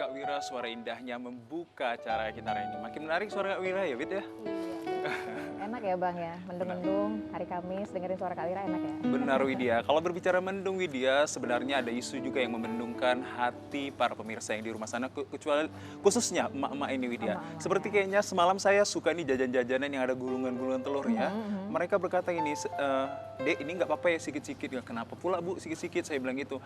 Kak Wira, suara indahnya membuka acara kita hari ini. Makin menarik suara Kak Wira ya, Wid ya? Iya, enak ya Bang ya, mendung-mendung hari Kamis dengerin suara Kak Wira enak ya. Benar Widya, kalau berbicara mendung Widya, sebenarnya ada isu juga yang memendungkan hati para pemirsa yang di rumah sana, kecuali khususnya emak-emak ini Widya. Emak-emak, Seperti ya. kayaknya semalam saya suka nih jajan-jajanan yang ada gulungan-gulungan telur ya. Mereka berkata ini, Dek ini nggak apa-apa ya sikit-sikit, ya kenapa pula Bu sikit-sikit, saya bilang gitu.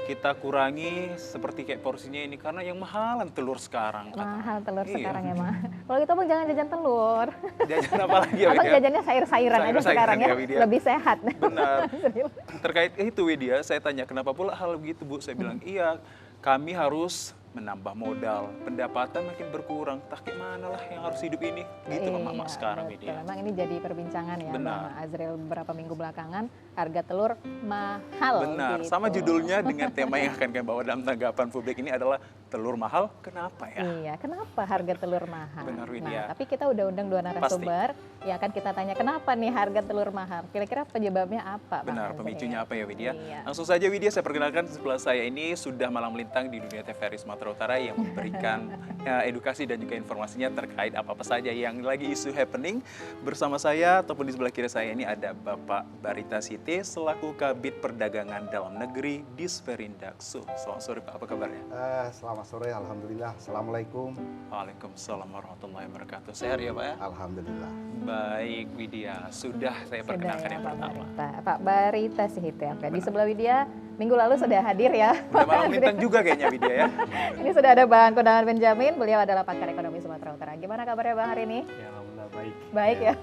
Kita kurangi seperti kayak porsinya ini, karena yang mahalan telur sekarang. Mahal telur Iya. sekarang ya Mah. Kalau gitu Bang jangan jajan telur. Jajan apa lagi ya Abang Widya? jajannya sayur-sayuran aja Sayur-sayuran sekarang ya, ya, Widya. lebih sehat. Benar. Serius. Terkait itu Widya, saya tanya kenapa pula hal begitu Bu? Saya bilang iya, kami harus menambah modal, pendapatan makin berkurang. Tak mana lah yang harus hidup ini. Gitu mama sekarang betul. Widya. Memang ini jadi perbincangan ya Benar. Bang Azril beberapa minggu belakangan, harga telur mahal. Benar, gitu. sama judulnya dengan tema yang akan kami bawa dalam tanggapan publik ini adalah telur mahal, kenapa ya? Iya, kenapa harga telur mahal? Benar, Widya. Nah, tapi kita udah undang dua narasumber yang akan kita tanya kenapa nih harga telur mahal. Kira-kira penyebabnya apa, Bang Benar, Azril? pemicunya apa ya Widya? Iya. Langsung saja Widya, saya perkenalkan sebelah saya ini sudah malang melintang di dunia TVRI Sumatera Utara yang memberikan edukasi dan juga informasinya terkait apa-apa saja yang lagi isu happening. Bersama saya ataupun di sebelah kiri saya ini ada Bapak Barita Siti selaku Kabid Perdagangan Dalam Negeri Disperindaksum. Selamat sore Pak, apa kabarnya? Selamat sore, Alhamdulillah. Assalamualaikum. Waalaikumsalam warahmatullahi wabarakatuh. Sehat ya Pak ya? Alhamdulillah. Baik Widya, sudah saya Sudah perkenalkan ya, yang Pak pertama. Barita. Pak Barita Sihite. Oke, di sebelah Widya minggu lalu sudah hadir ya. Udah malam melintang juga kayaknya Widya ya. Ini sudah ada Bang Kondangan Benjamin, beliau adalah pakar ekonomi Sumatera Utara. Gimana kabarnya Bang hari ini? Ya alhamdulillah baik. Baik ya.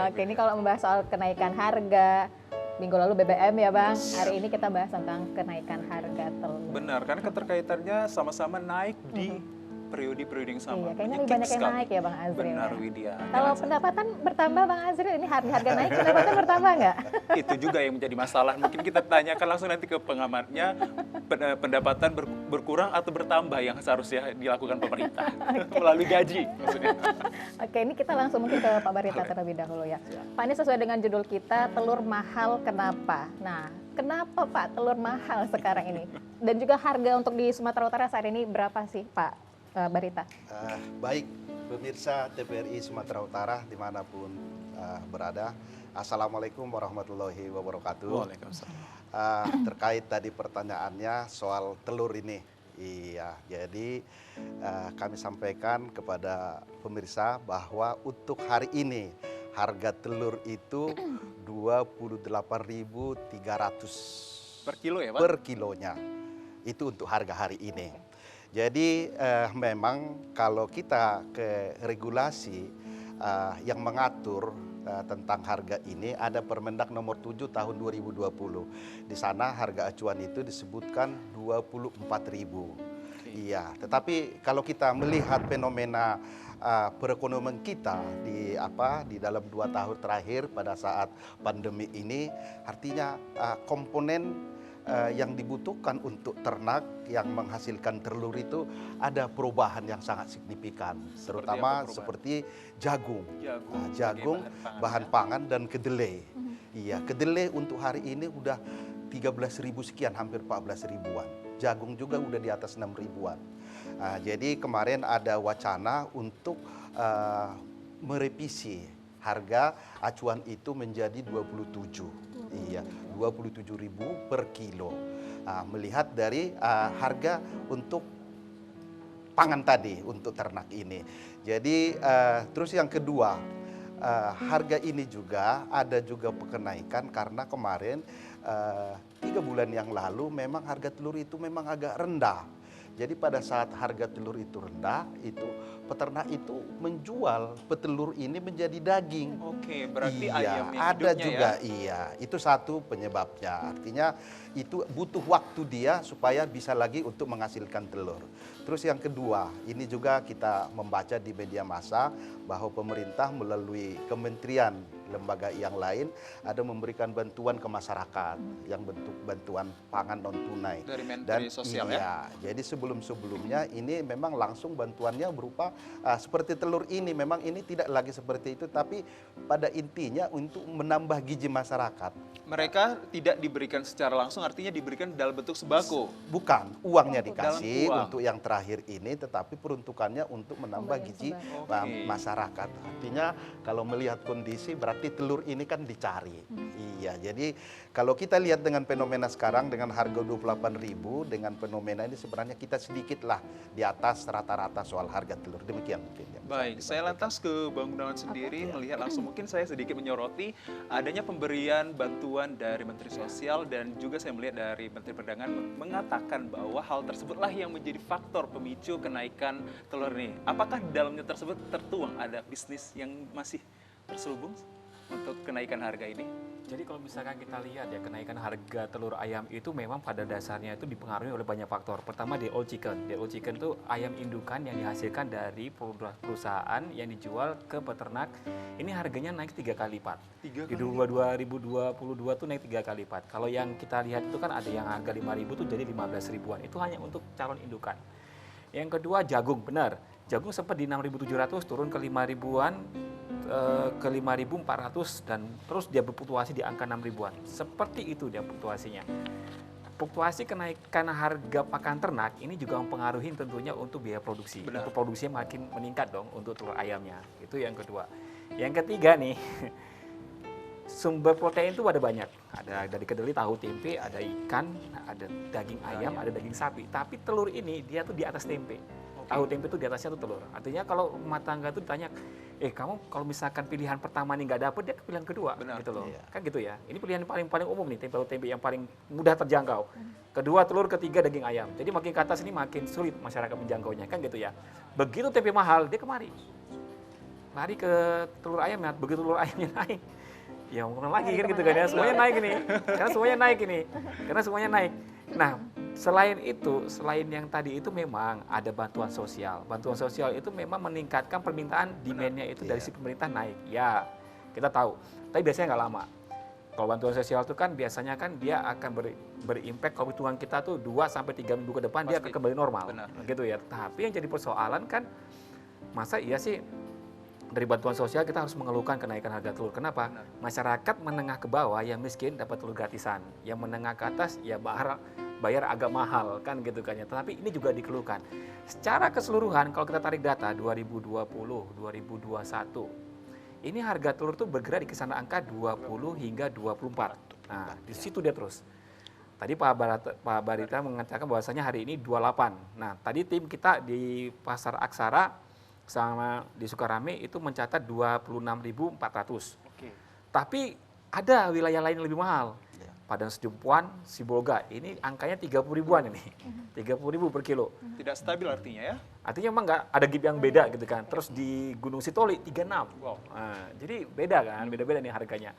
Oke, ini kalau membahas soal kenaikan harga, minggu lalu BBM ya Bang. Hari ini kita bahas tentang kenaikan harga telur. Benar, karena keterkaitannya sama-sama naik di periode-periode yang sama. Iya, kayaknya lebih Menyekik banyak yang sekali. naik ya Bang Azril. Benar ya. Widya. Kalau Jangan pendapatan bertambah Bang Azril, ini harga naik, pendapatan bertambah nggak? itu juga yang menjadi masalah. Mungkin kita tanyakan langsung nanti ke pengamatnya, pendapatan berkurang atau bertambah yang seharusnya dilakukan pemerintah melalui gaji maksudnya. Oke, ini kita langsung mungkin ke Pak Barita terlebih dahulu ya. Pak, ini sesuai dengan judul kita, telur mahal kenapa? Nah, kenapa Pak telur mahal sekarang ini? Dan juga harga untuk di Sumatera Utara saat ini berapa sih Pak Barita? Baik, pemirsa TVRI Sumatera Utara dimanapun berada. Assalamualaikum warahmatullahi wabarakatuh. Waalaikumsalam. Terkait tadi pertanyaannya soal telur ini. Iya, jadi kami sampaikan kepada pemirsa bahwa untuk hari ini harga telur itu 28.300 Per kilo ya Pak? per kilonya. Itu untuk harga hari ini. Jadi memang kalau kita ke regulasi yang mengatur tentang harga ini ada Permendak nomor 7 tahun 2020. Di sana harga acuan itu disebutkan 24.000. Iya, tetapi kalau kita melihat fenomena perekonomian kita di dalam 2 tahun terakhir pada saat pandemi ini, artinya komponen yang dibutuhkan untuk ternak yang menghasilkan telur itu ada perubahan yang sangat signifikan, terutama seperti jagung, jagung, bahan pangan dan kedelai. Iya, kedelai untuk hari ini udah 13.000 sekian, hampir 14 ribuan. Jagung juga udah di atas 6 ribuan. Jadi kemarin ada wacana untuk merevisi harga acuan itu menjadi 27. Iya, 27.000 per kilo. Melihat dari harga untuk pangan tadi untuk ternak ini. Jadi terus yang kedua, harga ini juga ada juga kenaikan karena kemarin 3 bulan yang lalu memang harga telur itu memang agak rendah. Jadi pada saat harga telur itu rendah, itu peternak itu menjual petelur ini menjadi daging. Oke, berarti iya, ayamnya ada hidupnya juga ya? iya. Itu satu penyebabnya. Artinya itu butuh waktu dia supaya bisa lagi untuk menghasilkan telur. Terus yang kedua, ini juga kita membaca di media massa bahwa pemerintah melalui kementerian lembaga yang lain ada memberikan bantuan ke masyarakat yang bentuk bantuan pangan non tunai Dari Menteri Sosial iya, jadi sebelumnya ini memang langsung bantuannya berupa seperti telur ini, memang ini tidak lagi seperti itu, tapi pada intinya untuk menambah gizi masyarakat. Mereka tidak diberikan secara langsung, artinya diberikan dalam bentuk sembako. Bukan, uangnya dikasih Dalam uang. untuk yang terakhir terakhir ini, tetapi peruntukannya untuk menambah Pemberian gizi sembako. Oke. masyarakat. Artinya kalau melihat kondisi berarti telur ini kan dicari. Iya, jadi kalau kita lihat dengan fenomena sekarang dengan harga 28.000, dengan fenomena ini sebenarnya kita sedikitlah di atas rata-rata soal harga telur. Demikian mungkin yang bisa Baik, saya disampaikan. lantas ke Bang Gunawan sendiri Oke. melihat langsung, mungkin saya sedikit menyoroti adanya pemberian bantuan dari Menteri Sosial dan juga saya melihat dari Menteri Perdagangan mengatakan bahwa hal tersebutlah yang menjadi faktor pemicu kenaikan telur ini. Apakah di dalamnya tersebut tertuang ada bisnis yang masih terselubung untuk kenaikan harga ini? Jadi kalau misalkan kita lihat ya, kenaikan harga telur ayam itu memang pada dasarnya itu dipengaruhi oleh banyak faktor. Pertama day old chicken. Day old chicken itu ayam indukan yang dihasilkan dari perusahaan yang dijual ke peternak. Ini harganya naik 3 kali lipat. Di 2022 tuh naik 3 kali lipat. Kalau yang kita lihat itu kan ada yang harga 5.000 tuh jadi 15 ribuan. Itu hanya untuk calon indukan. Yang kedua jagung, benar. Jagung sempat di 6.700 turun ke 5 ribuan, ke 5.400 dan terus dia berfluktuasi di angka 6 ribuan. Seperti itu dia fluktuasinya. Fluktuasi kenaikan harga pakan ternak ini juga mempengaruhi tentunya untuk biaya produksi. Benar. Untuk produksinya makin meningkat dong untuk telur ayamnya. Itu yang kedua. Yang ketiga nih, sumber protein itu ada banyak. Ada dari kedelai, tahu, tempe, ada ikan, ada daging ayam, ada daging sapi. Tapi telur ini dia tuh di atas tempe. Tahu tempe itu di atasnya tuh telur. Artinya kalau rumah tangga itu ditanya, kamu kalau misalkan pilihan pertama nih nggak dapet, dia ke pilihan kedua, Benar. gitu loh. Iya. Kan gitu ya. Ini pilihan paling umum nih, tempe yang paling mudah terjangkau. Kedua telur, ketiga daging ayam. Jadi makin ke atas ini makin sulit masyarakat menjangkaunya, kan gitu ya. Begitu tempe mahal, dia kemari. Lari ke telur ayam ya, begitu telur ayamnya naik. Ya mau kemana lagi Lari kan gitu kemana kan ya, lagi? semuanya naik ini. Karena semuanya naik. Nah, selain itu, selain yang tadi itu memang ada bantuan sosial. Bantuan sosial itu memang meningkatkan permintaan demand-nya itu dari Iya. si pemerintah naik. Ya, kita tahu. Tapi biasanya nggak lama. Kalau bantuan sosial itu kan biasanya kan dia akan berimpact kalau hitungan kita tuh 2 sampai 3 minggu ke depan dia akan Pasti. kembali normal. Benar. Gitu ya. Tapi yang jadi persoalan kan masa iya sih dari bantuan sosial kita harus mengeluhkan kenaikan harga telur. Kenapa? Benar. Masyarakat menengah ke bawah yang miskin dapat telur gratisan. Yang menengah ke atas ya bayar agak mahal kan gitu kan ya. Tetapi ini juga dikeluhkan. Secara keseluruhan kalau kita tarik data 2020, 2021, ini harga telur tuh bergerak di kisaran angka 20 hingga 24. Nah, di situ dia terus. Tadi Pak Barita mengatakan bahwasanya hari ini 28. Nah, tadi tim kita di Pasar Aksara sama di Sukarame itu mencatat 26.400. Oke. Tapi ada wilayah lain yang lebih mahal. Ya. Padang Sedempuan, Sibolga, ini angkanya 30 ribuan ini. 30 ribu per kilo. Tidak stabil artinya ya? Artinya memang nggak ada gap yang beda gitu kan. Terus di Gunung Sitoli 36. Wow. Nah, jadi beda kan, beda-beda nih harganya.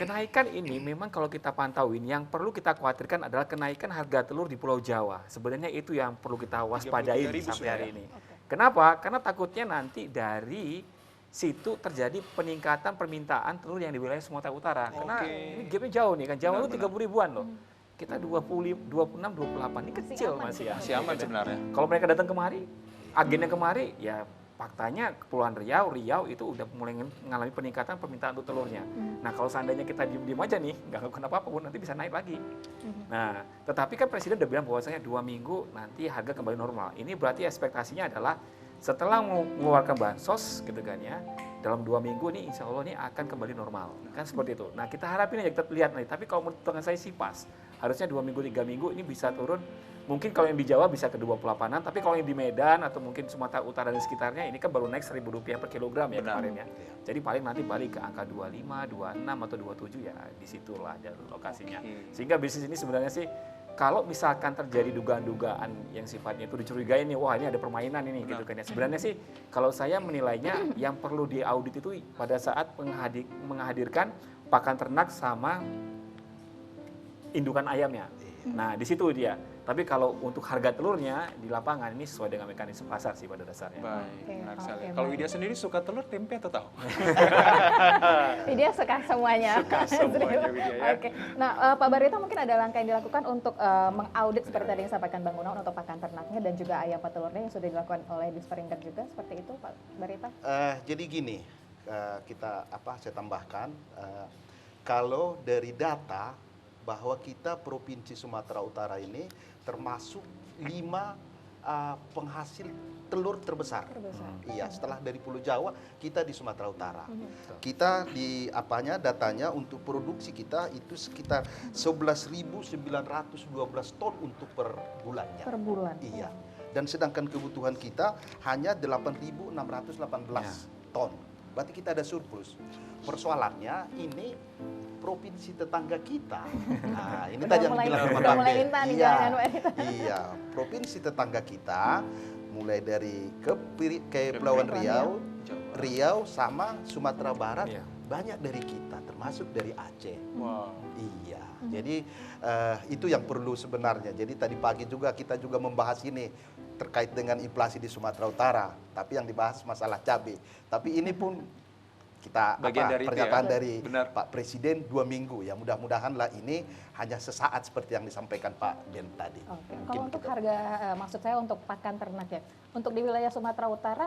Kenaikan ini memang kalau kita pantauin yang perlu kita khawatirkan adalah kenaikan harga telur di Pulau Jawa. Sebenarnya itu yang perlu kita waspadai 33.000 sampai hari sudah ya? ini. Kenapa? Karena takutnya nanti dari situ terjadi peningkatan permintaan telur yang di wilayah Sumatera Utara. Karena Oke. ini gapnya jauh nih kan. Jawa itu Benar, 30 ribuan loh. Kita 26, 28 ini kecil aman masih ya. Masih aman sebenarnya. Kalau mereka datang kemari, agennya kemari, ya faktanya Kepulauan Riau itu udah mulai mengalami peningkatan permintaan untuk telurnya. Nah kalau seandainya kita diem-diem aja nih, nggak lakukan apa-apa pun nanti bisa naik lagi. Nah tetapi kan Presiden udah bilang bahwasanya 2 minggu nanti harga kembali normal. Ini berarti ekspektasinya adalah setelah mengeluarkan bansos gitu kan ya, dalam 2 minggu nih insya Allah nih akan kembali normal. Kan seperti itu. Nah kita harapin aja, kita lihat nanti. Tapi kalau menurut saya sih pas. Harusnya 2 minggu, 3 minggu ini bisa turun. Mungkin kalau yang di Jawa bisa ke 28-an, tapi kalau yang di Medan atau mungkin Sumatera Utara dan sekitarnya ini kan baru naik Rp1.000 per kilogram ya Benar. kemarin ya. Jadi paling nanti balik ke angka 25, 26 atau 27 ya disitulah jalur lokasinya. Oke. Sehingga bisnis ini sebenarnya sih kalau misalkan terjadi dugaan-dugaan yang sifatnya itu dicurigai nih, wah ini ada permainan ini gitu kan ya. Sebenarnya sih kalau saya menilainya yang perlu diaudit itu pada saat menghadirkan pakan ternak sama indukan ayamnya. Nah, di situ dia. Tapi kalau untuk harga telurnya di lapangan ini sesuai dengan mekanisme pasar sih pada dasarnya. Baik, Oke, menarik sekali. oke, Kalau baik. Widya sendiri suka telur, tempe atau tahu? Dia suka semuanya. Suka semuanya, Widya, ya. Oke. Nah, Pak Barita mungkin ada langkah yang dilakukan untuk mengaudit seperti tadi yang disampaikan Bang Gunawan untuk pakan ternaknya dan juga ayam petelurnya yang sudah dilakukan oleh Disperindak juga seperti itu, Pak Barita? Jadi gini, saya tambahkan, kalau dari data bahwa kita Provinsi Sumatera Utara ini termasuk 5 penghasil telur terbesar. Iya, setelah dari Pulau Jawa, kita di Sumatera Utara. Kita di datanya untuk produksi kita itu sekitar 11.912 ton untuk per bulannya. Per bulan. Iya. Dan sedangkan kebutuhan kita hanya 8.618 ton. Berarti kita ada surplus. Persoalannya ini provinsi tetangga kita. Nah, ini tadi yang bilang sama Bang Den. Iya, provinsi tetangga kita mulai dari Kepulauan Riau sama Sumatera Barat banyak dari kita, termasuk dari Aceh. Wow. Iya, jadi itu yang perlu sebenarnya. Jadi tadi pagi juga kita juga membahas ini terkait dengan inflasi di Sumatera Utara, tapi yang dibahas masalah cabai. Tapi ini pun kita Bagian dari pernyataan dari Benar. Pak Presiden 2 minggu ya, mudah-mudahanlah ini hanya sesaat seperti yang disampaikan Pak Den tadi. Oke. Kalau untuk harga, maksud saya untuk pakan ternak ya, untuk di wilayah Sumatera Utara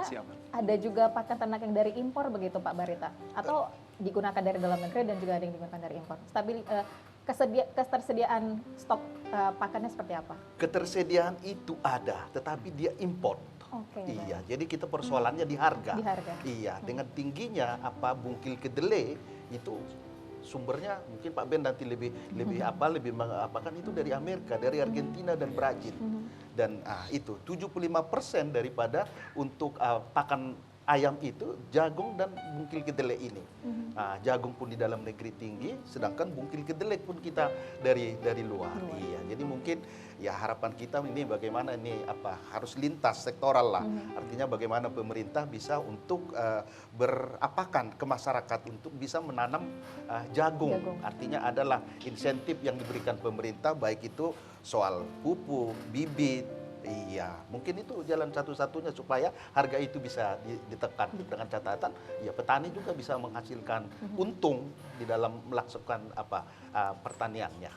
ada juga pakan ternak yang dari impor begitu Pak Barita, atau digunakan dari dalam negeri dan juga ada yang digunakan dari impor. Ketersediaan stok pakannya seperti apa? Ketersediaan itu ada, tetapi dia import. Iya, jadi kita persoalannya di harga. Iya, dengan tingginya bungkil kedelai itu sumbernya mungkin Pak Ben nanti lebih mengapakan itu dari Amerika, dari Argentina dan Brazil. Dan itu 75% daripada untuk pakan ayam itu jagung dan bungkil kedelai ini. Jagung pun di dalam negeri tinggi, sedangkan bungkil kedelai pun kita dari luar. Iya, jadi mungkin ya harapan kita ini bagaimana ini harus lintas sektoral lah. Artinya bagaimana pemerintah bisa untuk berapakan ke masyarakat untuk bisa menanam jagung. Artinya adalah insentif yang diberikan pemerintah, baik itu soal pupuk, bibit. Iya, mungkin itu jalan satu-satunya supaya harga itu bisa ditekan dengan catatan ya petani juga bisa menghasilkan untung di dalam melakukan pertaniannya.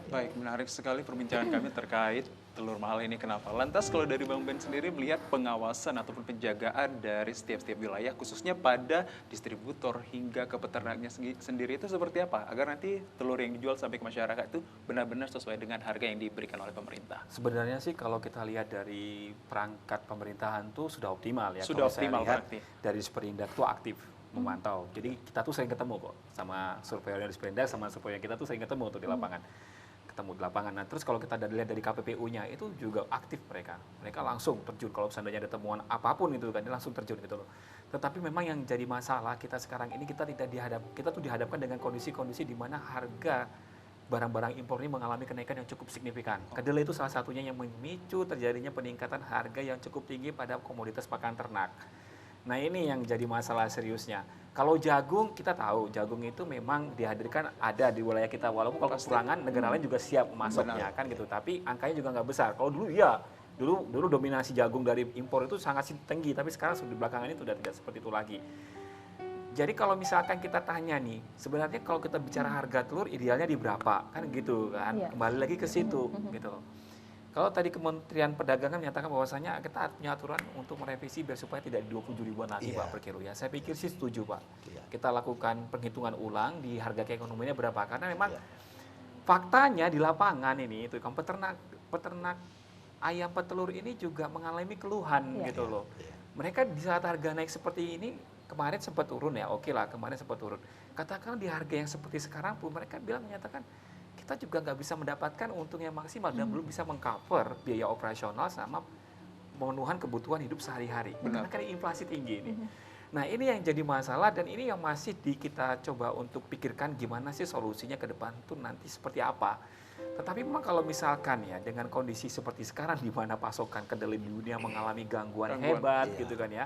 Baik, menarik sekali perbincangan kami terkait telur mahal ini kenapa. Lantas kalau dari Bang Ben sendiri melihat pengawasan ataupun penjagaan dari setiap wilayah khususnya pada distributor hingga ke peternaknya sendiri itu seperti apa? Agar nanti telur yang dijual sampai ke masyarakat itu benar-benar sesuai dengan harga yang diberikan oleh pemerintah. Sebenarnya sih kalau kita lihat dari perangkat pemerintahan tuh sudah optimal ya. Sudah kalau optimal saya lihat berarti. dari Sperindak tuh aktif memantau. Jadi kita tuh sering ketemu kok sama surveyor dari Sperindak sama surveyor kita tuh sering ketemu tuh di lapangan. Nah, terus kalau kita lihat dari KPPU-nya itu juga aktif mereka langsung terjun kalau seandainya ada temuan apapun itu kan dia langsung terjun gitu loh. Tetapi memang yang jadi masalah kita sekarang ini kita tuh dihadapkan dengan kondisi-kondisi di mana harga barang-barang impor ini mengalami kenaikan yang cukup signifikan. Kedelai itu salah satunya yang memicu terjadinya peningkatan harga yang cukup tinggi pada komoditas pakan ternak. Nah ini yang jadi masalah seriusnya. Kalau jagung kita tahu jagung itu memang dihadirkan ada di wilayah kita walaupun kalau kekurangan negara lain juga siap masuknya kan gitu. Tapi angkanya juga nggak besar. Kalau dulu ya dulu dominasi jagung dari impor itu sangat tinggi tapi sekarang di belakangan ini sudah tidak seperti itu lagi. Jadi kalau misalkan kita tanya nih, sebenarnya kalau kita bicara harga telur idealnya di berapa kan gitu kan? Kembali lagi ke situ gitu. Kalau tadi Kementerian Perdagangan menyatakan bahwasanya kita punya aturan untuk merevisi biar supaya tidak di 27 ribuan lagi Pak per kilo ya. Saya pikir sih setuju Pak. Kita lakukan penghitungan ulang di harga keekonomiannya berapa karena memang faktanya di lapangan ini itu kan peternak ayam petelur ini juga mengalami keluhan gitu loh. Mereka di saat harga naik seperti ini kemarin sempat turun ya. Oke lah kemarin sempat turun. Katakan di harga yang seperti sekarang pun mereka menyatakan kita juga nggak bisa mendapatkan untung yang maksimal dan belum bisa mengcover biaya operasional sama pemenuhan kebutuhan hidup sehari-hari. Karena kan inflasi tinggi ini. Nah ini yang jadi masalah dan ini yang masih kita coba untuk pikirkan gimana sih solusinya ke depan tuh nanti seperti apa. Tetapi memang kalau misalkan ya dengan kondisi seperti sekarang di mana pasokan kedelai di dunia mengalami gangguan hebat gitu kan ya.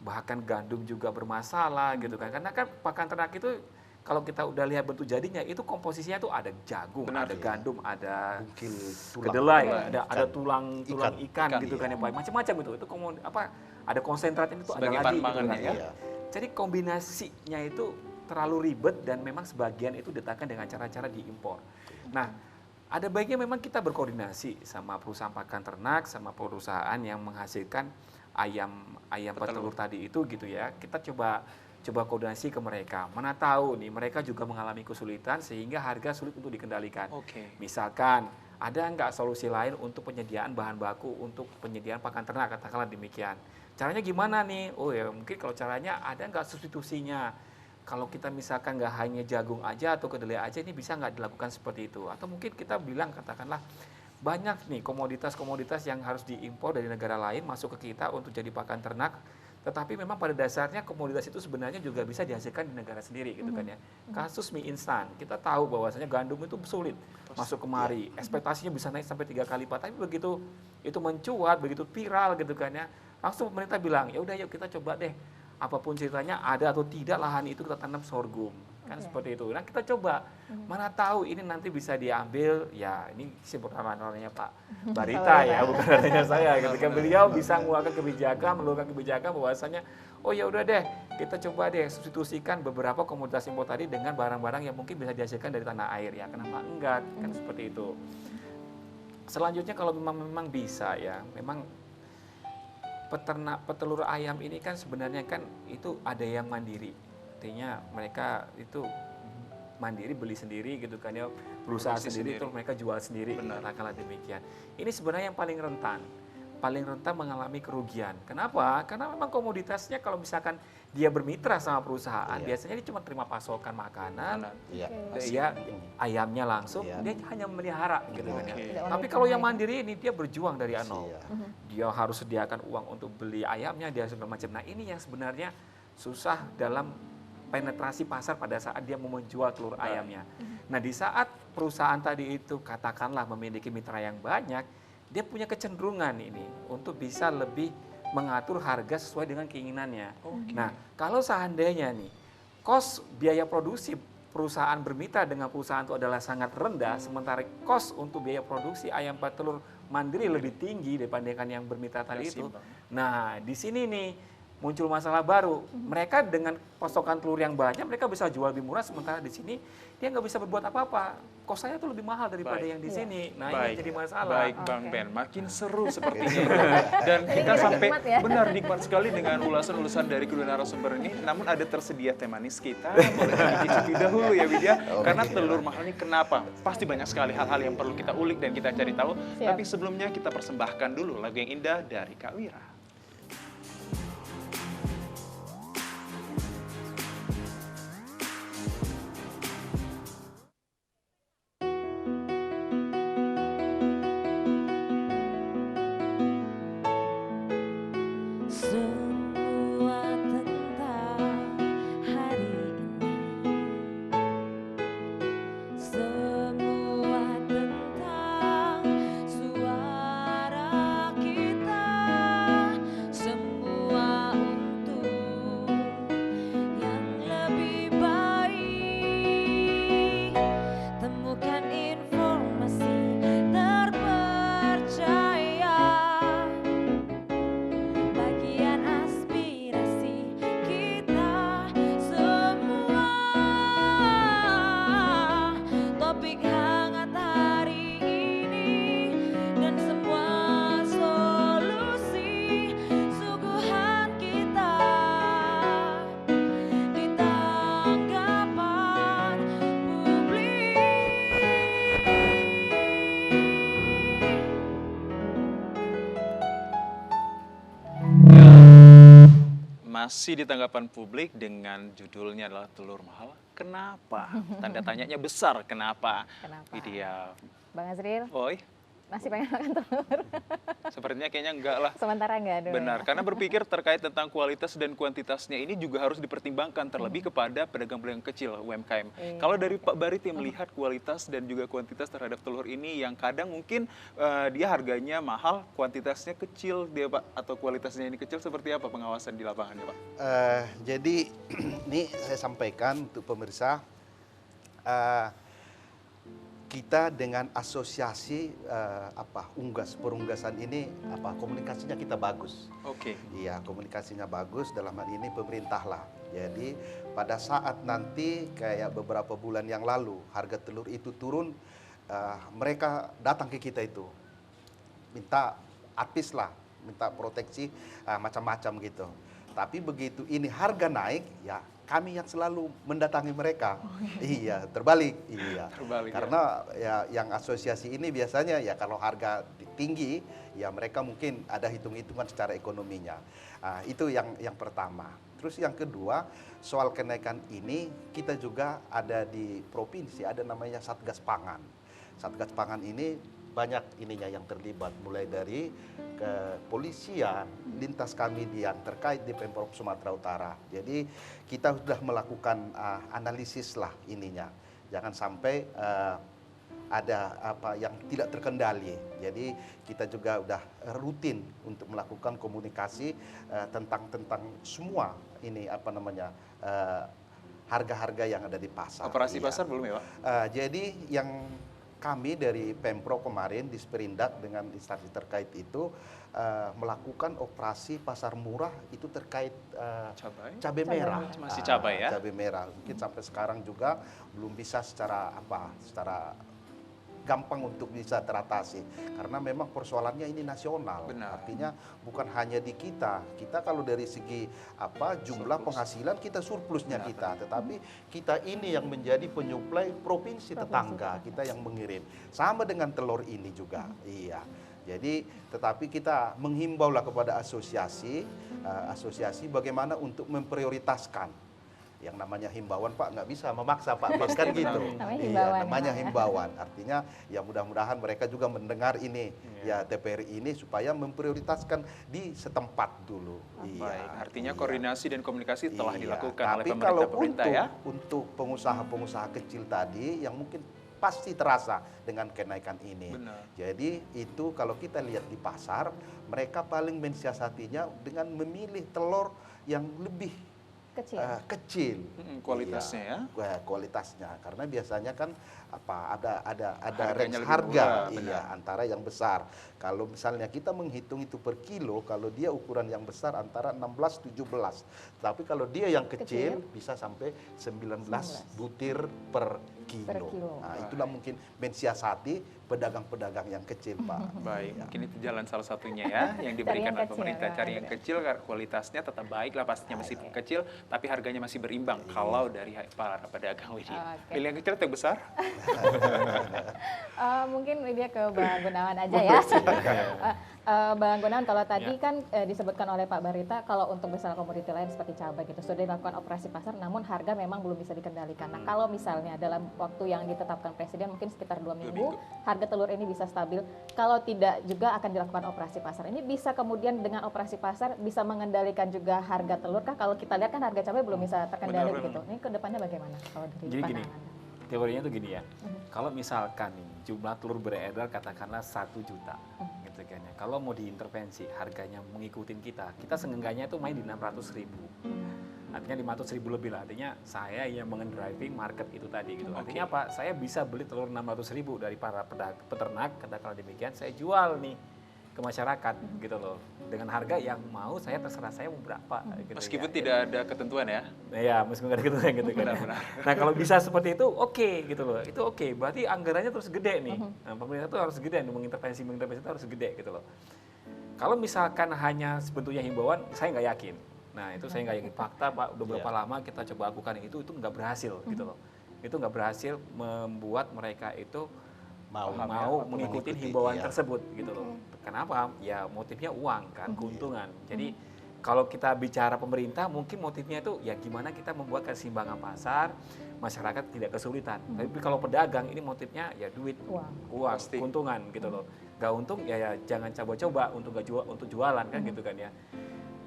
Bahkan gandum juga bermasalah gitu kan. Karena kan pakan ternak itu kalau kita udah lihat bentuk jadinya itu komposisinya tuh ada jagung, ada gandum, ada kedelai, ada tulang ikan gitu kan ya Pak. Macam-macam itu ada konsentratnya itu ada lagi gitu kan ya. Jadi kombinasinya itu terlalu ribet dan memang sebagian itu didatangkan dengan cara-cara diimpor. Nah, ada baiknya memang kita berkoordinasi sama perusahaan pakan ternak sama perusahaan yang menghasilkan ayam petelur tadi itu gitu ya. Kita coba koordinasi ke mereka. Mana tahu nih mereka juga mengalami kesulitan sehingga harga sulit untuk dikendalikan. Misalkan ada nggak solusi lain untuk penyediaan bahan baku untuk penyediaan pakan ternak, katakanlah demikian. Caranya gimana nih? Oh ya mungkin kalau caranya ada nggak substitusinya? Kalau kita misalkan nggak hanya jagung aja atau kedelai aja, ini bisa nggak dilakukan seperti itu? Atau mungkin kita bilang katakanlah banyak nih komoditas-komoditas yang harus diimpor dari negara lain masuk ke kita untuk jadi pakan ternak. Tetapi memang pada dasarnya komoditas itu sebenarnya juga bisa dihasilkan di negara sendiri gitu kan ya. Kasus mie instan, kita tahu bahwasanya gandum itu sulit masuk kemari. Ekspektasinya bisa naik sampai 3 kali lipat. Tapi begitu itu mencuat, begitu viral gitu kan ya, langsung pemerintah bilang, ya udah yuk kita coba deh. Apapun ceritanya ada atau tidak lahan itu kita tanam sorghum. Kan seperti itu. Nah kita coba, mana tahu ini nanti bisa diambil, ya ini si pertama-namanya Pak Barita ya, bukan adanya saya. Ketika beliau bisa mengeluarkan kebijakan bahwasanya, oh ya udah deh, kita coba deh substitusikan beberapa komoditas impor tadi dengan barang-barang yang mungkin bisa dihasilkan dari tanah air ya. Kenapa enggak? Kan seperti itu. Selanjutnya kalau memang bisa ya, memang petelur ayam ini kan sebenarnya kan itu ada yang mandiri. Artinya mereka itu mandiri beli sendiri gitu kan ya, berusaha sendiri terus mereka jual sendiri, katakanlah demikian. Ini sebenarnya yang paling rentan mengalami kerugian. Kenapa? Karena memang komoditasnya kalau misalkan dia bermitra sama perusahaan, biasanya dia cuma terima pasokan makanan, dia ayamnya langsung, dia hanya memelihara gitu kan ya. Tapi kalau yang mandiri ini dia berjuang dari nol. Dia harus sediakan uang untuk beli ayamnya, dia segala macam. Nah ini yang sebenarnya susah dalam penetrasi pasar pada saat dia mau menjual telur ayamnya. Nah di saat perusahaan tadi itu katakanlah memiliki mitra yang banyak, dia punya kecenderungan ini untuk bisa lebih mengatur harga sesuai dengan keinginannya. Nah kalau seandainya nih kos biaya produksi perusahaan bermitra dengan perusahaan itu adalah sangat rendah, sementara kos untuk biaya produksi ayam petelur mandiri lebih tinggi dibandingkan yang bermitra tadi itu. Nah di sini nih muncul masalah baru. Mereka dengan pasokan telur yang banyak, mereka bisa jual lebih murah, sementara di sini dia nggak bisa berbuat apa-apa. Kosnya tuh lebih mahal daripada yang di sini. Nah ini jadi masalah. Baik Bang Ben, makin seru sepertinya. Dan kita sampai benar nikmat sekali dengan ulasan-ulasan dari kedua narasumber ini. Namun ada tersedia teh manis kita, boleh dicicipi dahulu ya Widya. Karena telur mahal ini kenapa? Pasti banyak sekali hal-hal yang perlu kita ulik dan kita cari tahu. Tapi sebelumnya kita persembahkan dulu lagu yang indah dari Kak Wira. Masih di tanggapan publik dengan judulnya adalah telur mahal. Kenapa? Tanda tanyanya besar. Kenapa? Widya. Bang Azril. Oi. Masih pengen makan telur? Sepertinya kayaknya enggak lah. Sementara enggak dulu. Benar, karena berpikir terkait tentang kualitas dan kuantitasnya ini juga harus dipertimbangkan terlebih kepada pedagang-pedagang kecil UMKM. Kalau dari Pak Barit yang melihat kualitas dan juga kuantitas terhadap telur ini yang kadang mungkin dia harganya mahal, kuantitasnya kecil dia Pak, atau kualitasnya ini kecil, seperti apa pengawasan di lapangannya Pak? Jadi ini saya sampaikan untuk pemirsa, kita dengan asosiasi perunggasan ini komunikasinya kita bagus. Oke. Iya, komunikasinya bagus, dalam hal ini pemerintah lah. Jadi pada saat nanti kayak beberapa bulan yang lalu harga telur itu turun, mereka datang ke kita itu minta advis lah, minta proteksi macam-macam gitu. Tapi begitu ini harga naik, ya kami yang selalu mendatangi mereka. Iya, terbalik. Iya. Terbalik, ya. Karena ya yang asosiasi ini biasanya ya kalau harga tinggi, ya mereka mungkin ada hitung-hitungan secara ekonominya. Itu yang pertama. Terus yang kedua, soal kenaikan ini kita juga ada di provinsi, ada namanya Satgas Pangan. Satgas Pangan ini banyak ininya yang terlibat, mulai dari kepolisian, lintas kami yang terkait di Pemprov Sumatera Utara. Jadi kita sudah melakukan analisis lah ininya, jangan sampai ada apa yang tidak terkendali. Jadi kita juga udah rutin untuk melakukan komunikasi tentang semua ini apa namanya harga-harga yang ada di pasar. Operasi pasar belum ya Pak? Jadi yang kami dari Pemprov kemarin di Sperindak dengan instansi terkait itu melakukan operasi pasar murah itu terkait cabai merah. Masih cabai ya? Cabai merah. Mungkin sampai sekarang juga belum bisa secara gampang untuk bisa teratasi karena memang persoalannya ini nasional. Benar. Artinya bukan hanya di kita. Kita kalau dari segi jumlah penghasilan kita surplusnya kita, tetapi kita ini yang menjadi penyuplai provinsi tetangga, kita yang mengirim. Sama dengan telur ini juga. Iya. Jadi tetapi kita menghimbau lah kepada asosiasi bagaimana untuk memprioritaskan. Yang namanya himbauan Pak nggak bisa memaksa Pak, kan gitu. Namanya himbauan. Artinya ya mudah-mudahan mereka juga mendengar ini ya TPRI ini supaya memprioritaskan di setempat dulu. Baik, artinya koordinasi dan komunikasi telah dilakukan oleh Tapi kalau pemerintah ya. untuk pengusaha-pengusaha kecil tadi yang mungkin pasti terasa dengan kenaikan ini. Benar. Jadi itu kalau kita lihat di pasar, mereka paling mensiasatinya dengan memilih telur yang lebih kecil kualitasnya ya, kualitasnya karena biasanya kan ada harganya range harga murah, antara yang besar. Kalau misalnya kita menghitung itu per kilo, kalau dia ukuran yang besar antara 16-17, tapi kalau dia yang kecil bisa sampai 19 butir per kilo. Nah, itulah mungkin mensiasati pedagang-pedagang yang kecil, Pak. Baik, mungkin itu jalan salah satunya ya yang diberikan oleh pemerintah. Cari yang kecil, kualitasnya tetap baik lah pastinya masih kecil, tapi harganya masih berimbang kalau dari para pedagang ini. Pilih yang kecil atau yang besar? Mungkin dia ke Bang Gunawan aja ya. Bang Gunawan, kalau tadi kan disebutkan oleh Pak Barita kalau untuk misalnya komoditi lain seperti cabai gitu sudah dilakukan operasi pasar, namun harga memang belum bisa dikendalikan. Nah, kalau misalnya dalam waktu yang ditetapkan Presiden mungkin sekitar 2 minggu, harga telur ini bisa stabil. Kalau tidak juga akan dilakukan operasi pasar. Ini bisa kemudian dengan operasi pasar bisa mengendalikan juga harga telur kah? Kalau kita lihat kan harga cabai belum bisa terkendali gitu. Ini ke depannya bagaimana kalau dari Jadi gini, pandangan? teorinya tuh gini ya. Kalau misalkan nih jumlah telur beredar katakanlah 1 juta. Gitu kan ya. Kalau mau diintervensi harganya mengikutin kita seenggaknya itu main di 600.000. Artinya 500.000 lebih lah. Artinya saya yang mengendriving market itu tadi gitu. Artinya apa? Saya bisa beli telur 600.000 dari para peternak, katakanlah demikian, saya jual nih ke masyarakat gitu loh. Dengan harga yang mau saya terserah saya mau berapa gitu. Meskipun ya, tidak ada ketentuan ya. Ya, meskipun nggak ada ketentuan gitu kan. Nah, kalau bisa seperti itu oke gitu loh. Itu oke. Berarti anggarannya terus gede nih. Nah, pemerintah itu harus gede nih mengintervensi itu harus gede gitu loh. Kalau misalkan hanya bentuknya himbauan, saya nggak yakin. Nah, itu saya nggak yakin. Fakta Pak, udah berapa lama kita coba lakukan itu nggak berhasil gitu loh. Itu nggak berhasil membuat mereka itu mau mengikuti himbauan tersebut gitu loh. Kenapa? Ya motifnya uang kan, keuntungan. Jadi kalau kita bicara pemerintah mungkin motifnya itu ya gimana kita membuat keseimbangan pasar, masyarakat tidak kesulitan. Tapi kalau pedagang ini motifnya ya duit, uang, keuntungan gitu loh. Gak untung ya jangan coba-coba untuk jualan kan gitu kan ya.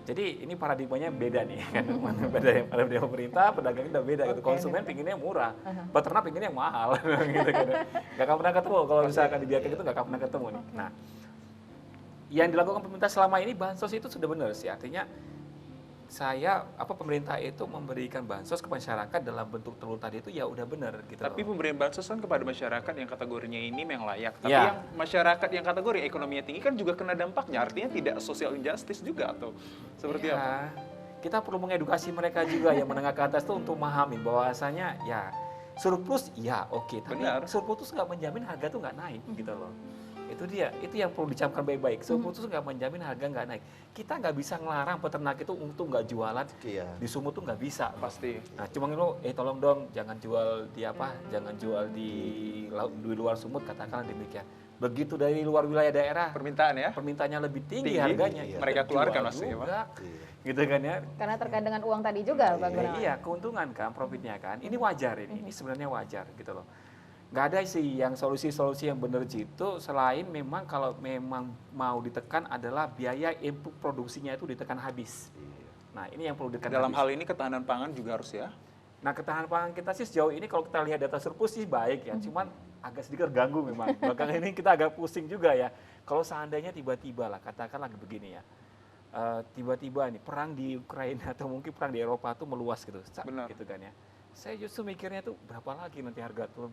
Jadi ini paradigmanya beda nih kan, beda pemerintah, pedagang udah beda gitu. Konsumen pinginnya murah, peternak pinginnya mahal gitu kan. Gak akan pernah ketemu kalau misalkan dibiarkan itu gak akan pernah ketemu nih. Nah, yang dilakukan pemerintah selama ini bansos itu sudah benar sih, artinya pemerintah itu memberikan bansos ke masyarakat dalam bentuk telur tadi itu ya udah benar gitu. Tapi pemberian bansos kan kepada masyarakat yang kategorinya ini yang layak. Tapi yang masyarakat yang kategori ekonominya tinggi kan juga kena dampaknya. Artinya tidak social injustice juga atau seperti apa? Kita perlu mengedukasi mereka juga yang menengah ke atas tuh untuk memahami bahwasanya ya surplus ya oke, tapi surplus tuh nggak menjamin harga tuh nggak naik gitu loh. Itu dia, itu yang perlu dicamkan baik-baik. Sumut itu nggak menjamin harga nggak naik. Kita nggak bisa ngelarang peternak itu untuk nggak jualan Iya. di Sumut tuh nggak bisa. Pasti. Nah, cuma lo, tolong dong, jangan jual di apa, jangan jual di luar Sumut, katakanlah demikian. Begitu dari luar wilayah daerah, Permintaan ya. permintaannya lebih tinggi, Tinggi, harganya. iya. Mereka Jual keluarkan pasti, ya, Pak. juga, Iya. gitu kan ya. Karena terkait dengan uang tadi juga, Bang Gunawan. Iya, keuntungan kan, profitnya kan. Ini wajar ini sebenarnya wajar gitu loh. Nggak ada sih yang solusi-solusi yang benar gitu, selain memang kalau memang mau ditekan adalah biaya input produksinya itu ditekan habis. Nah, ini yang perlu ditekan Dalam habis. hal ini ketahanan pangan juga harus ya. Nah, ketahanan pangan kita sih sejauh ini kalau kita lihat data surplus sih baik ya, cuman agak sedikit terganggu memang. Belakangan ini kita agak pusing juga ya. Kalau seandainya tiba-tiba lah, katakanlah begini ya, tiba-tiba nih perang di Ukraina atau mungkin perang di Eropa tuh meluas gitu, Benar. gitu kan ya. Saya justru mikirnya tuh berapa lagi nanti harga telur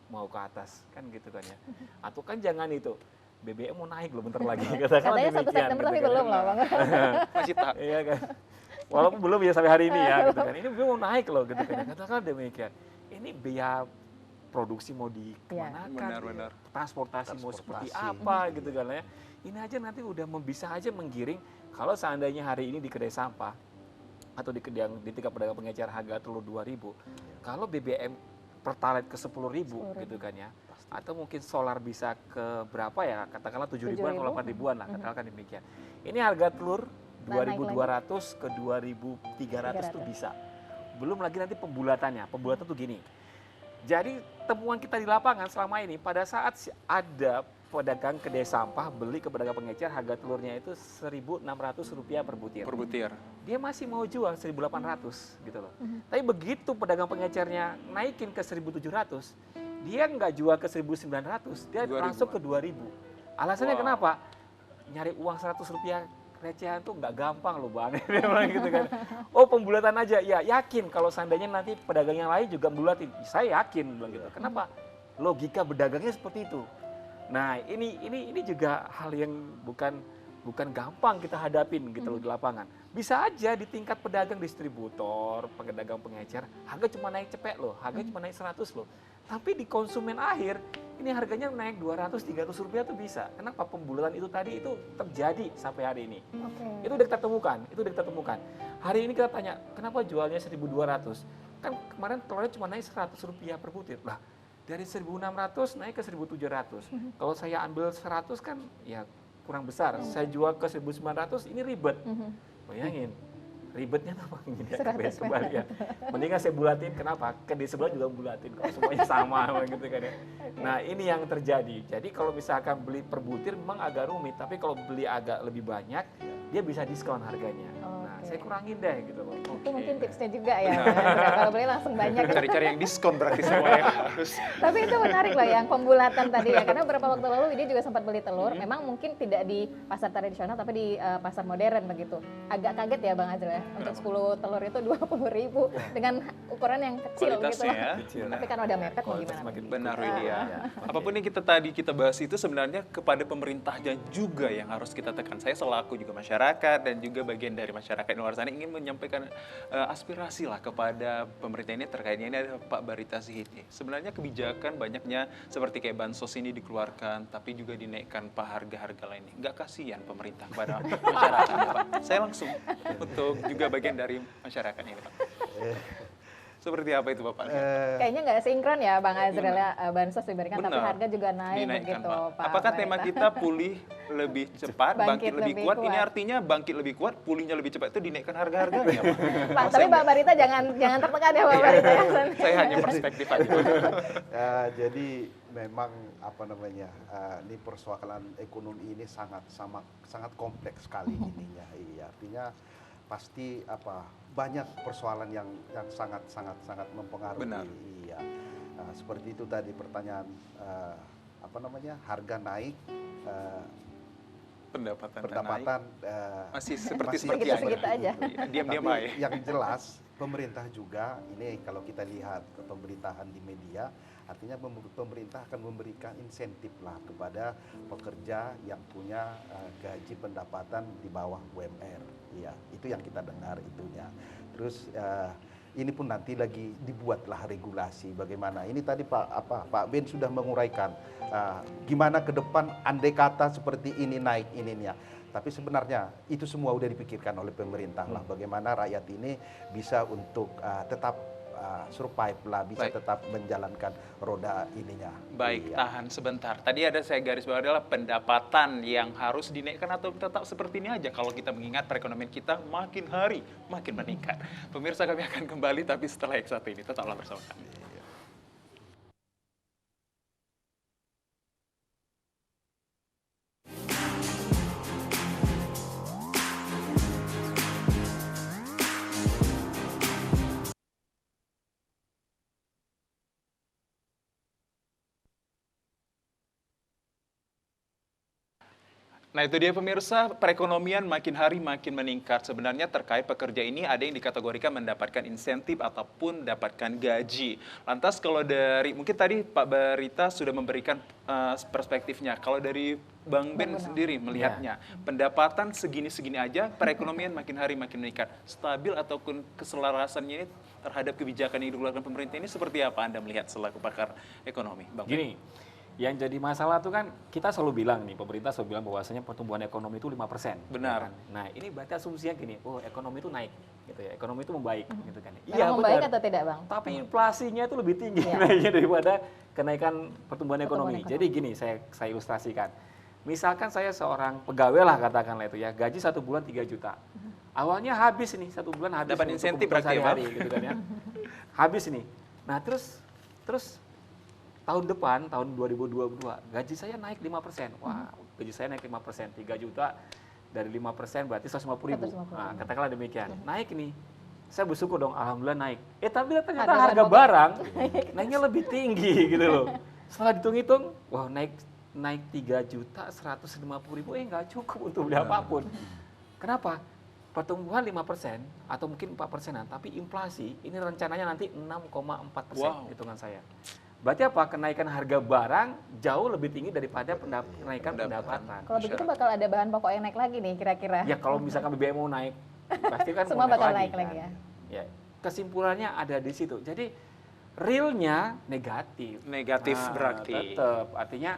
mau ke atas kan gitu kan ya. Atau kan jangan itu BBM mau naik loh bentar lagi. Katakanlah Katanya 1 demikian, September tapi gitu kan. belum loh, Bang. Masih tak. Iya kan. Walaupun belum ya sampai hari ini ya gitu kan. Ini belum mau naik loh gitu kan. Katakanlah demikian. Ini biaya produksi mau dikemanakan, Benar-benar. transportasi mau seperti Transportasi. apa gitu kan ya. Ini aja nanti udah bisa aja menggiring kalau seandainya hari ini di kedai sampah atau di tingkat pedagang pengecer harga telur 2.000, kalau BBM pertalite ke 10.000 gitu kan ya. Atau mungkin solar bisa ke berapa ya? Katakanlah 7.000-an atau 8.000-an lah, katakan demikian. Ini harga telur Nah, naik 2.200 ke 2.300 tuh bisa. Belum lagi nanti pembulatannya. Pembulatan tuh gini. Jadi temuan kita di lapangan selama ini pada saat ada pedagang kedai sampah beli ke pedagang pengecer harga telurnya itu Rp1.600 per butir. Per butir. Dia masih mau jual 1.800 gitu loh. Tapi begitu pedagang pengecernya naikin ke 1.700, dia nggak jual ke 1.900, dia 2.000. langsung ke 2.000. Alasannya Wow. kenapa? Nyari uang Rp100 recehan tuh nggak gampang loh Bang. Dia bilang gitu kan. Oh pembulatan aja, ya yakin kalau seandainya nanti pedagang yang lain juga bulatin. Saya yakin bilang gitu. Kenapa? Logika berdagangnya seperti itu. Nah ini juga hal yang bukan gampang kita hadapin gitu loh di lapangan. Bisa aja di tingkat pedagang distributor, pedagang pengecer, harga cuma naik cepet loh, harga cuma naik 100 loh. Tapi di konsumen akhir, ini harganya naik 200-300 rupiah tuh bisa. Kenapa? Pembulatan itu tadi itu terjadi sampai hari ini. Oke. Itu udah kita temukan, Hari ini kita tanya, kenapa jualnya 1.200? Kan kemarin telurnya cuma naik 100 rupiah per butir. Lah, dari 1.600 naik ke 1.700. Kalau saya ambil 100 kan ya kurang besar. Saya jual ke 1.900, ini ribet. Bayangin, ribetnya tuh apa? Gini ya, 100 kembali ya. Mendingan saya bulatin, kenapa? Kan di sebelah juga bulatin, kalau semuanya sama gitu kan ya. Nah ini yang terjadi. Jadi kalau misalkan beli per butir memang agak rumit, tapi kalau beli agak lebih banyak, dia bisa diskon harganya. Nah saya kurangin deh gitu loh. Itu mungkin tipsnya juga ya, Bang Azril. Kalau beli langsung banyak. Cari-cari yang diskon berarti semuanya harus. Tapi itu menarik loh yang pembulatan tadi ya, karena beberapa waktu lalu ini juga sempat beli telur, memang mungkin tidak di pasar tradisional tapi di pasar modern begitu. Agak kaget ya Bang Azril ya, untuk 10 telur itu 20.000 dengan ukuran yang kecil gitu. Kualitasnya ya. Kecil. Tapi kan udah mepet mau Kualitas gimana? makin Benar ikut. Widya. Ya, Apapun yang kita bahas itu sebenarnya kepada pemerintahnya juga yang harus kita tekan. Saya selaku juga masyarakat dan juga bagian dari masyarakat di luar sana ingin menyampaikan aspirasi lah kepada pemerintah ini terkaitnya ini ada Pak Barita Zihid. Sebenarnya kebijakan banyaknya seperti kayak bansos ini dikeluarkan tapi juga dinaikkan Pak harga-harga lainnya. Nggak kasihan pemerintah kepada masyarakat Pak. Saya langsung untuk juga bagian dari masyarakat ini Pak. Seperti apa itu Bapak? Kayaknya nggak sinkron ya Bang Azril ya, bansos diberikan tapi Benar. harga juga naik Dinaikkan, begitu Pak. Pak Apakah tema Barita. kita pulih lebih cepat, Bangkit bangkit lebih lebih kuat? Ini kuat. artinya bangkit lebih kuat, pulihnya lebih cepat itu dinaikkan harga-harganya, Pak. Pak, tapi Pak Barita jangan tertekan ya Pak Barita ya. Saya hanya perspektif aja. Jadi memang apa namanya ini persoalan ekonomi ini sangat kompleks sekali ininya. Iya, artinya pasti banyak persoalan yang sangat mempengaruhi. Benar. Iya. Seperti itu tadi pertanyaan harga naik, pendapatan Masih seperti Segitu-segitu aja. Diam-diam Tapi aja. yang jelas pemerintah juga ini kalau kita lihat pemberitaan di media, artinya pemerintah akan memberikan insentif lah kepada pekerja yang punya gaji pendapatan di bawah UMR. Iya, itu yang kita dengar itunya. Terus ini pun nanti lagi dibuatlah regulasi bagaimana. Ini tadi Pak Ben sudah menguraikan gimana ke depan andai kata seperti ini naik ininya. Tapi sebenarnya itu semua udah dipikirkan oleh pemerintah lah, bagaimana rakyat ini bisa untuk tetap survive lah, bisa tetap menjalankan roda ininya. Baik, tahan sebentar. Tadi ada saya garis bawah adalah pendapatan yang harus dinaikkan atau tetap seperti ini aja. Kalau kita mengingat perekonomian kita makin hari makin meningkat. Pemirsa, kami akan kembali tapi setelah yang satu ini. Tetaplah bersama kami. Nah itu dia pemirsa, perekonomian makin hari makin meningkat. Sebenarnya terkait pekerja ini ada yang dikategorikan mendapatkan insentif ataupun dapatkan gaji. Lantas kalau dari, mungkin tadi Pak Barita sudah memberikan perspektifnya. Kalau dari Bang Ben sendiri melihatnya, pendapatan segini-segini aja, perekonomian makin hari makin meningkat. Stabil ataupun keselarasannya ini terhadap kebijakan yang dikeluarkan pemerintah ini seperti apa Anda melihat selaku pakar ekonomi? Bang Ben? Gini, yang jadi masalah tuh kan kita selalu bilang nih, pemerintah selalu bilang bahwasanya pertumbuhan ekonomi itu 5%. Benar. Kan? Nah, ini berarti asumsinya gini, oh ekonomi itu naik gitu ya. Ekonomi itu membaik gitu kan. Memang membaik atau tidak, Bang? Tapi inflasinya itu lebih tinggi naiknya daripada kenaikan pertumbuhan ekonomi. Jadi gini, saya ilustrasikan. Misalkan saya seorang pegawai lah katakanlah itu ya, gaji 1 bulan 3 juta. Awalnya habis nih, 1 bulan habis. Dapat insentif berarti ya, gitu kan ya. Habis nih. Nah, terus tahun depan, tahun 2022, gaji saya naik 5%. Wah, gaji saya naik 5%, 3 juta dari 5% berarti 150.000. Nah, katakanlah demikian. Naik nih. Saya bersyukur dong, alhamdulillah naik. Tapi ternyata harga barang naiknya lebih tinggi gitu loh. Setelah dihitung-hitung, wah naik 3 juta 150.000, nggak cukup untuk beli apapun. Kenapa? Pertumbuhan 5% atau mungkin 4%-an, tapi inflasi ini rencananya nanti 6,4% hitungan saya. Berarti apa? Kenaikan harga barang jauh lebih tinggi daripada kenaikan pendapatan. Kalau begitu bakal ada bahan pokok yang naik lagi nih kira-kira. Ya kalau misalkan BBM mau naik, pasti kan semua bakal naik lagi kan? Ya. Kesimpulannya ada di situ. Jadi realnya negatif. Negatif berarti. Tetap. Artinya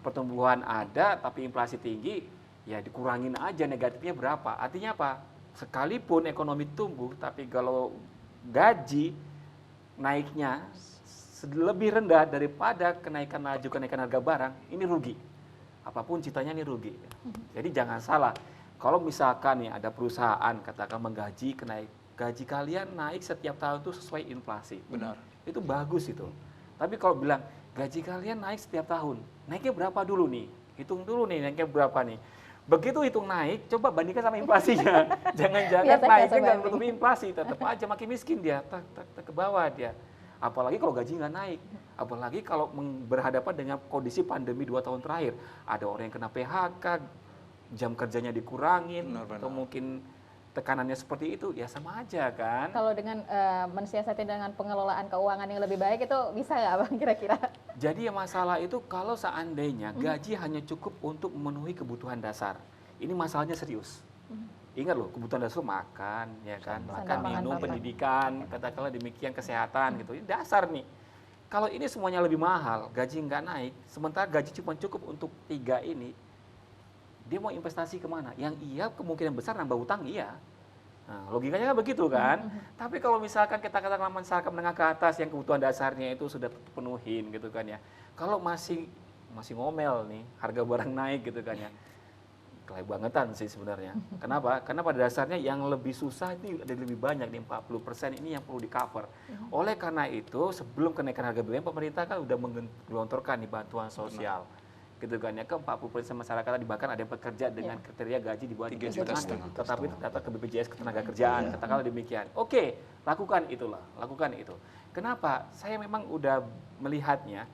pertumbuhan ada tapi inflasi tinggi, ya dikurangin aja negatifnya berapa. Artinya apa? Sekalipun ekonomi tumbuh, tapi kalau gaji naiknya lebih rendah daripada kenaikan harga barang, ini rugi. Apapun ceritanya ini rugi. Jadi jangan salah. Kalau misalkan nih ada perusahaan katakan menggaji gaji kalian naik setiap tahun itu sesuai inflasi. Benar. Itu bagus itu. Tapi kalau bilang gaji kalian naik setiap tahun, naiknya berapa dulu nih? Hitung dulu nih naiknya berapa nih. Begitu hitung naik, coba bandingkan sama inflasinya. Jangan-jangan naiknya nggak menutupi inflasi, tetap aja makin miskin dia, ke bawah dia. Apalagi kalau gaji nggak naik, apalagi kalau berhadapan dengan kondisi pandemi 2 tahun terakhir, ada orang yang kena PHK, jam kerjanya dikurangin, atau mungkin tekanannya seperti itu, ya sama aja kan. Kalau dengan mensiasati dengan pengelolaan keuangan yang lebih baik itu bisa nggak Bang kira-kira? Jadi yang masalah itu kalau seandainya gaji hanya cukup untuk memenuhi kebutuhan dasar, ini masalahnya serius. Ingat loh, kebutuhan dasar makan, ya kan, makan, minum, pendidikan, katakanlah demikian, kesehatan gitu. Ini dasar nih. Kalau ini semuanya lebih mahal, gaji nggak naik, sementara gaji cuma cukup untuk 3 ini, dia mau investasi kemana? Yang iya kemungkinan besar nambah utang, iya. Nah, logikanya kan begitu kan. Tapi kalau misalkan kita katakan masyarakat menengah ke atas yang kebutuhan dasarnya itu sudah terpenuhin gitu kan ya. Kalau masih ngomel nih, harga barang naik gitu kan ya. Kelebangetan sih sebenarnya. Kenapa? Karena pada dasarnya yang lebih susah ini ada lebih banyak nih, 40% ini yang perlu di cover. Oleh karena itu sebelum kenaikan harga BBM pemerintah kan udah menggelontorkan nih bantuan sosial. Gitu kan ya, ke 40% masyarakat tadi bahkan ada yang bekerja dengan kriteria gaji di bawah 3 juta, tetapi terdaftar ke BPJS Ketenagakerjaan, katakanlah demikian. Oke, lakukan itu. Kenapa? Saya memang udah melihatnya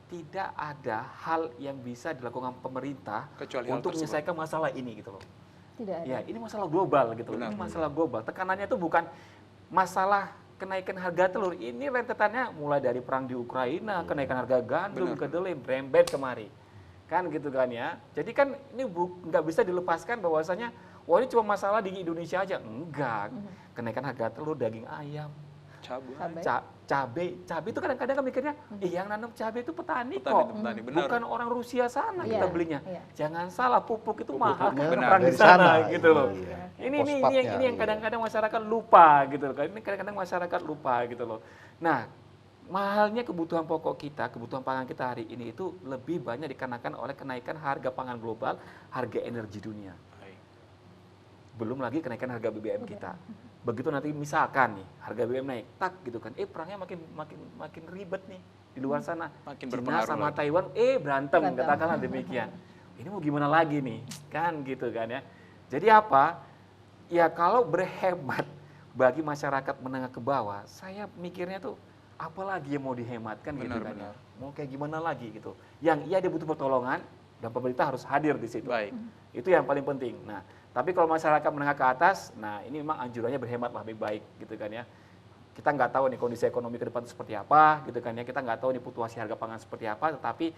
tidak ada hal yang bisa dilakukan pemerintah kecuali untuk menyelesaikan masalah ini gitu loh. Tidak ada. Ya, ini masalah global gitu. Ini masalah global. Tekanannya itu bukan masalah kenaikan harga telur. Ini rentetannya mulai dari perang di Ukraina, kenaikan harga gandum, kedelai, brembet kemari. Kan gitu kan ya. Jadi kan ini nggak bisa dilepaskan bahwasanya wah ini cuma masalah di Indonesia aja. Enggak. Kenaikan harga telur, daging ayam, Cabai. Cabai itu kadang-kadang kan mikirnya, yang nanam cabai itu petani Petani, kok, petani, benar. bukan orang Rusia sana Iya, kita belinya. iya. Jangan salah, pupuk itu mahal Pupuknya karena benar, perang di dari sana, sana, gitu loh. iya. Ini Fosfatnya, yang iya. kadang-kadang masyarakat lupa gitu loh. Ini kadang-kadang masyarakat lupa gitu loh. Nah, mahalnya kebutuhan pokok kita, kebutuhan pangan kita hari ini itu lebih banyak dikarenakan oleh kenaikan harga pangan global, harga energi dunia. Baik. Belum lagi kenaikan harga BBM kita. Begitu nanti misalkan nih harga BBM naik, tak gitu kan, perangnya makin ribet nih di luar sana. Makin Cina berpengaruh sama lagi. Taiwan, berantem, Berantem. katakanlah demikian. Ini mau gimana lagi nih, kan gitu kan ya. Jadi apa? Ya kalau berhemat bagi masyarakat menengah ke bawah, saya mikirnya tuh apalagi yang mau dihematkan gitu kan ya. Benar. Mau kayak gimana lagi gitu. Yang dia butuh pertolongan dan pemerintah harus hadir di situ. Baik. Itu yang paling penting. Nah, tapi kalau masyarakat menengah ke atas, nah ini memang anjurannya berhematlah lebih baik gitu kan ya. Kita nggak tahu nih kondisi ekonomi ke depan seperti apa gitu kan ya. Kita nggak tahu nih fluktuasi harga pangan seperti apa, tetapi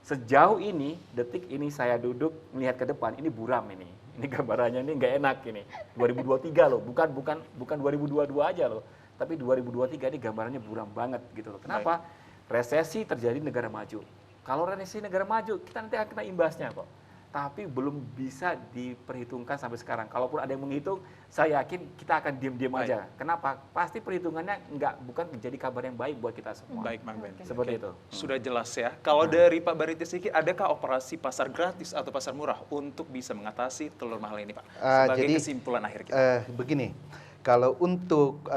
sejauh ini, detik ini saya duduk melihat ke depan, ini buram ini. Ini gambarannya ini nggak enak ini. 2023 loh, bukan 2022 aja loh. Tapi 2023 ini gambarannya buram banget gitu loh. Kenapa? Resesi terjadi di negara maju. Kalau resesi negara maju, kita nanti akan kena imbasnya kok. Tapi belum bisa diperhitungkan sampai sekarang. Kalaupun ada yang menghitung, saya yakin kita akan diam-diam aja. Kenapa? Pasti perhitungannya bukan menjadi kabar yang baik buat kita semua. Baik, Bang Ben. Seperti itu. Sudah jelas ya. Kalau dari Pak Barita Siki, adakah operasi pasar gratis atau pasar murah untuk bisa mengatasi telur mahal ini, Pak? Sebagai Jadi, kesimpulan akhir kita. begini, kalau untuk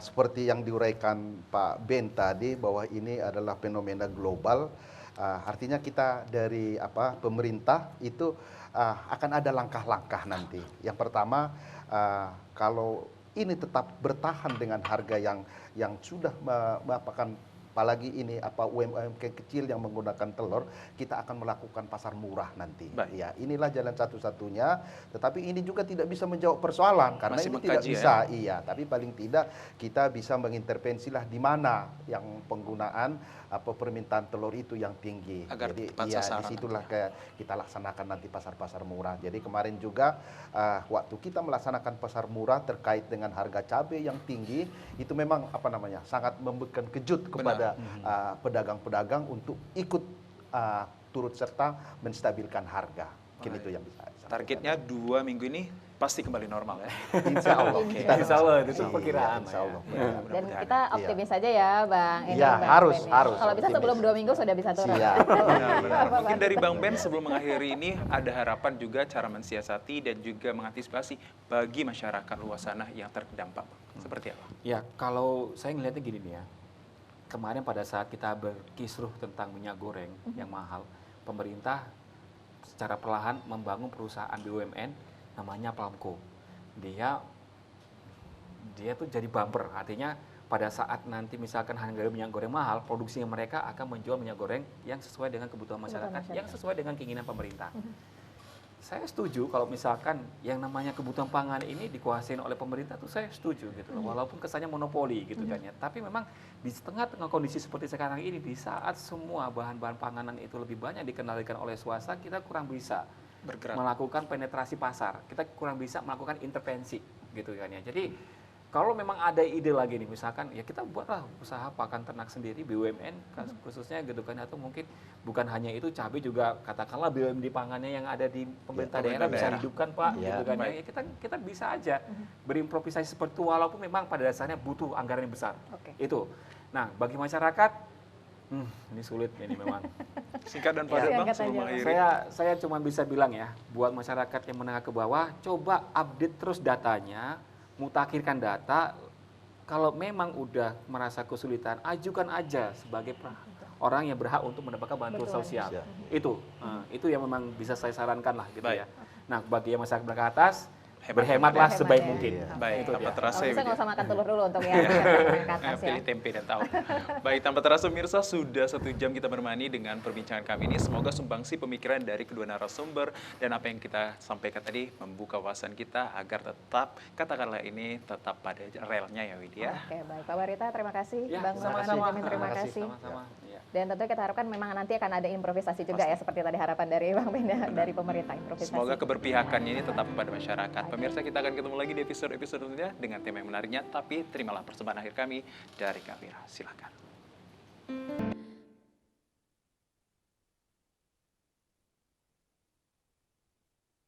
seperti yang diuraikan Pak Ben tadi bahwa ini adalah fenomena global, artinya kita dari pemerintah itu akan ada langkah-langkah nanti. Yang pertama, kalau ini tetap bertahan dengan harga yang sudah merupakan, apalagi ini UMKM kecil yang menggunakan telur, kita akan melakukan pasar murah nanti. Baik. Ya, inilah jalan satu-satunya. Tetapi ini juga tidak bisa menjawab persoalan karena Masih ini tidak mengkaji, bisa. Iya, tapi paling tidak kita bisa mengintervensilah di mana yang penggunaan permintaan telur itu yang tinggi. Agar Jadi tepat iya, sasaran disitulah kayak kita laksanakan nanti pasar-pasar murah. Jadi kemarin juga waktu kita melaksanakan pasar murah terkait dengan harga cabai yang tinggi, itu memang sangat memberikan kejut kepada pedagang-pedagang untuk ikut turut serta menstabilkan harga. Mungkin Baik. itu yang bisa disampaikan. Targetnya 2 minggu ini pasti kembali normal ya. Insya Allah. Oke. Insya Allah, itu Iya, perkiraan. Insya Allah. Ya. Benar. Dan Mudah-mudahan. kita optimis saja ya, Bang. Ini, Iya, Bang harus, Ben, ya. harus Kalau bisa optimis. sebelum 2 minggu sudah bisa turun. Siap. Benar-benar. Apa, Mungkin Bang? dari Bang Ben sebelum mengakhiri ini ada harapan juga cara mensiasati dan juga mengantisipasi bagi masyarakat luas sana yang terdampak. Seperti apa? Ya, kalau saya ngelihatnya gini nih ya. Kemarin pada saat kita berkisruh tentang minyak goreng yang mahal, pemerintah secara perlahan membangun perusahaan BUMN namanya Palmco. Dia tuh jadi bumper, artinya pada saat nanti misalkan harga minyak goreng mahal, produksinya mereka akan menjual minyak goreng yang sesuai dengan kebutuhan masyarakat, yang sesuai dengan keinginan pemerintah. Saya setuju kalau misalkan yang namanya kebutuhan pangan ini dikuasain oleh pemerintah tuh saya setuju gitu loh. Walaupun kesannya monopoli gitu kan ya. Tapi memang di tengah-tengah kondisi seperti sekarang ini, di saat semua bahan-bahan panganan itu lebih banyak dikendalikan oleh swasta, kita kurang bisa Bergerak. melakukan penetrasi pasar. Kita kurang bisa melakukan intervensi gitu kan ya. Jadi kalau memang ada ide lagi nih, misalkan ya kita buatlah usaha pakan ternak sendiri, BUMN khususnya gitu kan, atau mungkin bukan hanya itu, cabai juga katakanlah BUMD pangannya yang ada di pemerintah daerah bisa hidupkan Pak, Ya, gitu kan baik. ya. Kita bisa aja berimprovisasi seperti itu, walaupun memang pada dasarnya butuh anggaran yang besar. Oke. Itu. Nah, bagi masyarakat, ini sulit ini memang. Singkat dan Ya, padat Bang singkat sebelum aja, mengakhiri. Saya cuma bisa bilang ya, buat masyarakat yang menengah ke bawah, coba update terus datanya, mutakhirkan data. Kalau memang udah merasa kesulitan, ajukan aja sebagai orang yang berhak untuk mendapatkan bantuan Bantuan. sosial. Siap. Itu yang memang bisa saya sarankan lah gitu Baik. ya. Nah, bagi yang masyarakat menengah ke atas, Hemat. berhematlah Berhemat sebaik ya. mungkin. Iya. Baik, Itu tanpa dia. terasa Kalau ya. bisa nggak Widya. usah makan telur dulu untuk yang ke atas ya. Pilih tempe dan tahu. Baik, tanpa terasa pemirsa, sudah 1 jam kita bermani dengan perbincangan kami ini. Semoga sumbangsi pemikiran dari kedua narasumber dan apa yang kita sampaikan tadi membuka wawasan kita agar tetap, katakanlah ini tetap pada relnya ya Widya. Oke, baik. Pak Barita, terima kasih. Ya, Bang Maman sama-sama. Benjamin, terima kasih. Sama-sama. Ya. Dan tentunya kita harapkan memang nanti akan ada improvisasi juga ya, seperti tadi harapan dari Bang Penda, dari pemerintah improvisasi. Semoga keberpihakannya ini tetap kepada masyarakat. Pemirsa, kita akan ketemu lagi di episode-episode selanjutnya dengan tema yang menariknya, tapi terimalah persembahan akhir kami dari Kak Vira. Silakan.